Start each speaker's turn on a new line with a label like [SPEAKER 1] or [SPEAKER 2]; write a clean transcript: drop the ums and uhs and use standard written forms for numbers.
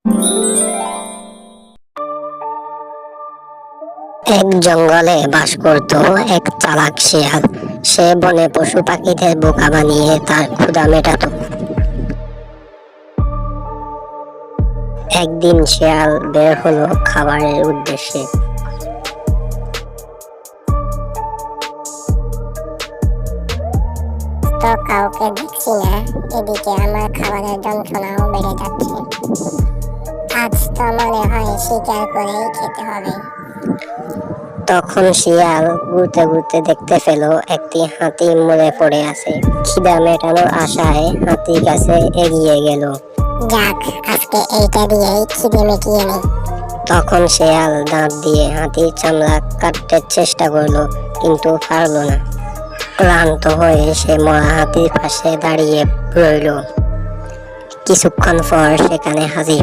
[SPEAKER 1] এক জঙ্গলে বাস করত এক চালাক শিয়াল। সে বনে পশু পাখিদের বোকা বানিয়ে তার ক্ষুধা মেটাতো। একদিন শিয়াল বের হলো খাবারের উদ্দেশ্যে।
[SPEAKER 2] তো কাউকে দেখছি না, এদিকে আমার খাবারের যন্ত্রণাও বেড়ে যাচ্ছে। আজ তো মনে হয় শিকার করেই খেতে হবে।
[SPEAKER 1] তখন শিয়াল ঘুরতে ঘুরতে দেখতে পেল একটি হাতি মরে পড়ে আছে। খিদা মেটানোর আশায় হাতির কাছে এগিয়ে গেল।
[SPEAKER 2] যাক, আজকে এইটা দিয়েই খিদে মিটিয়ে নি।
[SPEAKER 1] তখন শিয়াল দাঁত দিয়ে হাতির চামড়া কাটতে চেষ্টা করলো, কিন্তু পারল না। ক্লান্ত হয়ে সে মরা হাতির পাশে দাঁড়িয়ে রইল। কিছুক্ষণ পর সেখানে হাজির